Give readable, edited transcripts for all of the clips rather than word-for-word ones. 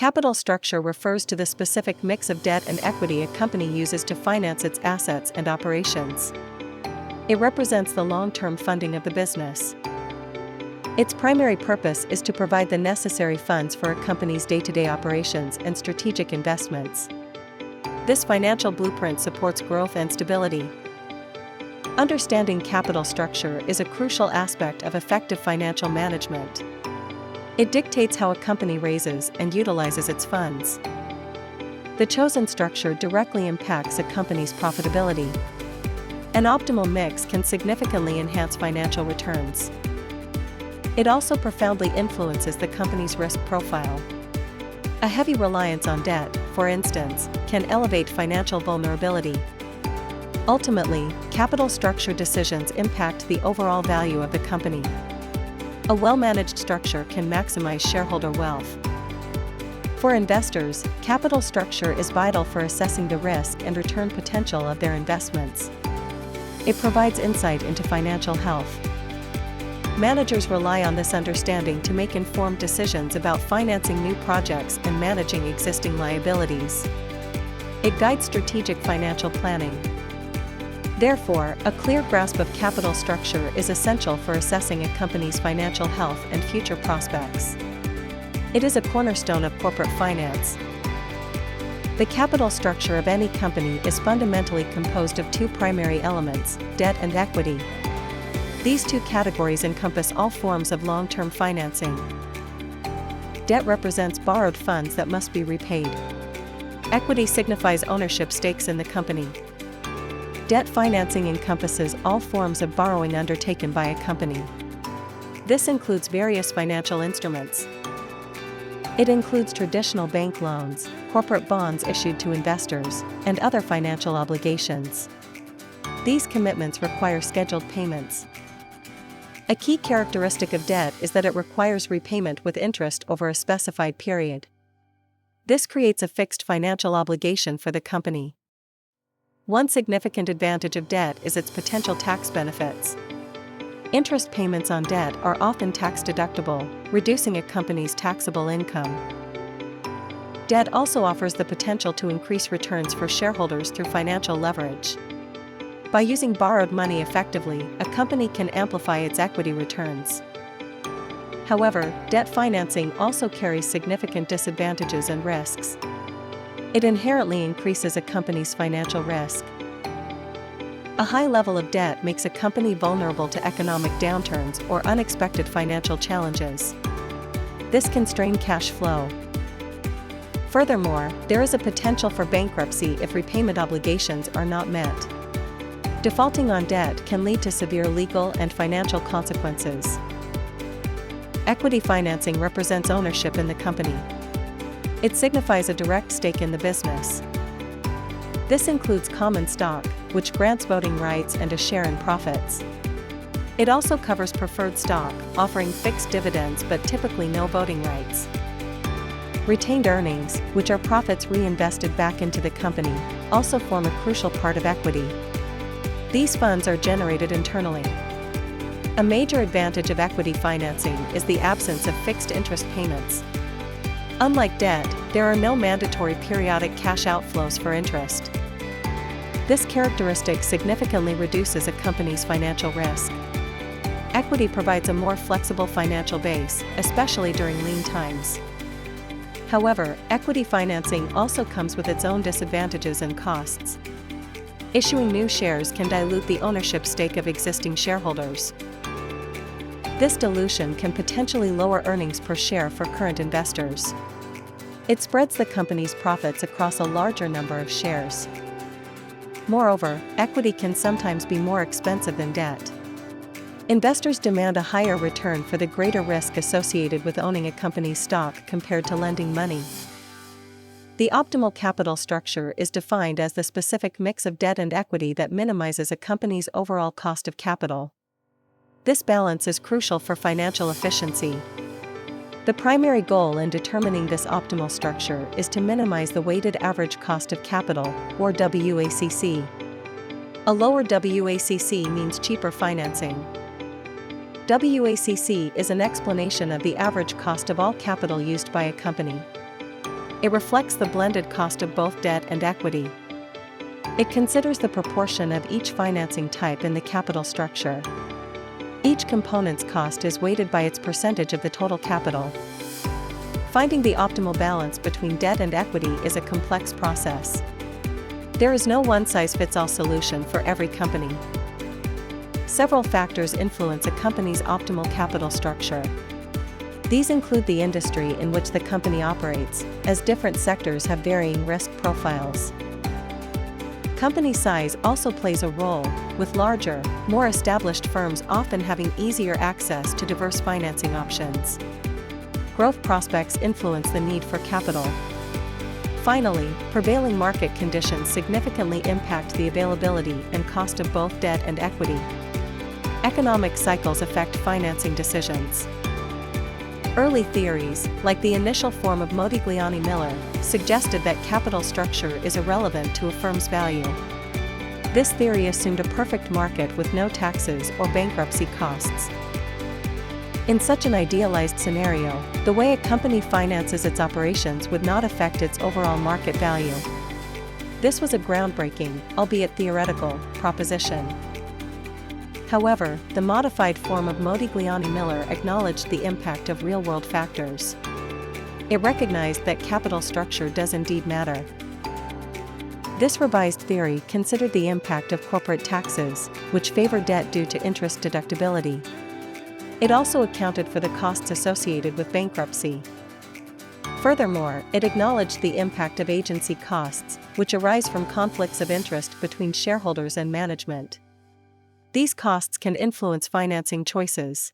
Capital structure refers to the specific mix of debt and equity a company uses to finance its assets and operations. It represents the long-term funding of the business. Its primary purpose is to provide the necessary funds for a company's day-to-day operations and strategic investments. This financial blueprint supports growth and stability. Understanding capital structure is a crucial aspect of effective financial management. It dictates how a company raises and utilizes its funds. The chosen structure directly impacts a company's profitability. An optimal mix can significantly enhance financial returns. It also profoundly influences the company's risk profile. A heavy reliance on debt, for instance, can elevate financial vulnerability. Ultimately, capital structure decisions impact the overall value of the company. A well-managed structure can maximize shareholder wealth. For investors, capital structure is vital for assessing the risk and return potential of their investments. It provides insight into financial health. Managers rely on this understanding to make informed decisions about financing new projects and managing existing liabilities. It guides strategic financial planning. Therefore, a clear grasp of capital structure is essential for assessing a company's financial health and future prospects. It is a cornerstone of corporate finance. The capital structure of any company is fundamentally composed of two primary elements, debt and equity. These two categories encompass all forms of long-term financing. Debt represents borrowed funds that must be repaid. Equity signifies ownership stakes in the company. Debt financing encompasses all forms of borrowing undertaken by a company. This includes various financial instruments. It includes traditional bank loans, corporate bonds issued to investors, and other financial obligations. These commitments require scheduled payments. A key characteristic of debt is that it requires repayment with interest over a specified period. This creates a fixed financial obligation for the company. One significant advantage of debt is its potential tax benefits. Interest payments on debt are often tax-deductible, reducing a company's taxable income. Debt also offers the potential to increase returns for shareholders through financial leverage. By using borrowed money effectively, a company can amplify its equity returns. However, debt financing also carries significant disadvantages and risks. It inherently increases a company's financial risk. A high level of debt makes a company vulnerable to economic downturns or unexpected financial challenges. This can strain cash flow. Furthermore, there is a potential for bankruptcy if repayment obligations are not met. Defaulting on debt can lead to severe legal and financial consequences. Equity financing represents ownership in the company. It signifies a direct stake in the business. This includes common stock, which grants voting rights and a share in profits. It also covers preferred stock, offering fixed dividends but typically no voting rights. Retained earnings, which are profits reinvested back into the company, also form a crucial part of equity. These funds are generated internally. A major advantage of equity financing is the absence of fixed interest payments. Unlike debt, there are no mandatory periodic cash outflows for interest. This characteristic significantly reduces a company's financial risk. Equity provides a more flexible financial base, especially during lean times. However, equity financing also comes with its own disadvantages and costs. Issuing new shares can dilute the ownership stake of existing shareholders. This dilution can potentially lower earnings per share for current investors. It spreads the company's profits across a larger number of shares. Moreover, equity can sometimes be more expensive than debt. Investors demand a higher return for the greater risk associated with owning a company's stock compared to lending money. The optimal capital structure is defined as the specific mix of debt and equity that minimizes a company's overall cost of capital. This balance is crucial for financial efficiency. The primary goal in determining this optimal structure is to minimize the weighted average cost of capital, or WACC. A lower WACC means cheaper financing. WACC is an explanation of the average cost of all capital used by a company. It reflects the blended cost of both debt and equity. It considers the proportion of each financing type in the capital structure. Each component's cost is weighted by its percentage of the total capital. Finding the optimal balance between debt and equity is a complex process. There is no one-size-fits-all solution for every company. Several factors influence a company's optimal capital structure. These include the industry in which the company operates, as different sectors have varying risk profiles. Company size also plays a role, with larger, more established firms often having easier access to diverse financing options. Growth prospects influence the need for capital. Finally, prevailing market conditions significantly impact the availability and cost of both debt and equity. Economic cycles affect financing decisions. Early theories, like the initial form of Modigliani-Miller, suggested that capital structure is irrelevant to a firm's value. This theory assumed a perfect market with no taxes or bankruptcy costs. In such an idealized scenario, the way a company finances its operations would not affect its overall market value. This was a groundbreaking, albeit theoretical, proposition. However, the modified form of Modigliani-Miller acknowledged the impact of real-world factors. It recognized that capital structure does indeed matter. This revised theory considered the impact of corporate taxes, which favor debt due to interest deductibility. It also accounted for the costs associated with bankruptcy. Furthermore, it acknowledged the impact of agency costs, which arise from conflicts of interest between shareholders and management. These costs can influence financing choices.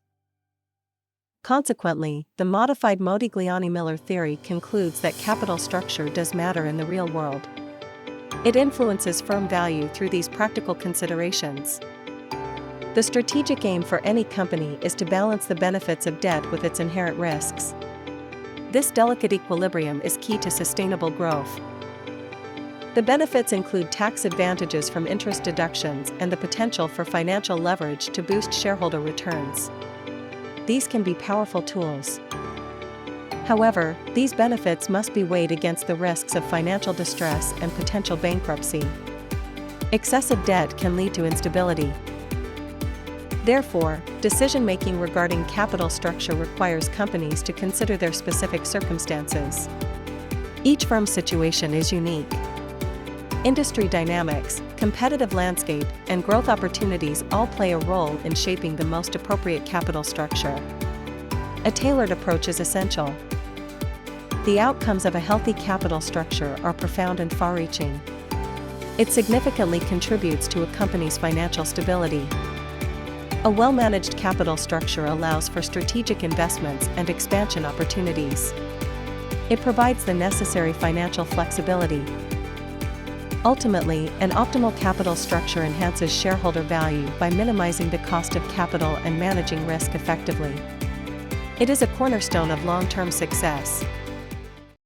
Consequently, the modified Modigliani-Miller theory concludes that capital structure does matter in the real world. It influences firm value through these practical considerations. The strategic aim for any company is to balance the benefits of debt with its inherent risks. This delicate equilibrium is key to sustainable growth. The benefits include tax advantages from interest deductions and the potential for financial leverage to boost shareholder returns. These can be powerful tools. However, these benefits must be weighed against the risks of financial distress and potential bankruptcy. Excessive debt can lead to instability. Therefore, decision-making regarding capital structure requires companies to consider their specific circumstances. Each firm's situation is unique. Industry dynamics, competitive landscape, and growth opportunities all play a role in shaping the most appropriate capital structure. A tailored approach is essential. The outcomes of a healthy capital structure are profound and far-reaching. It significantly contributes to a company's financial stability. A well-managed capital structure allows for strategic investments and expansion opportunities. It provides the necessary financial flexibility. Ultimately, an optimal capital structure enhances shareholder value by minimizing the cost of capital and managing risk effectively. It is a cornerstone of long-term success.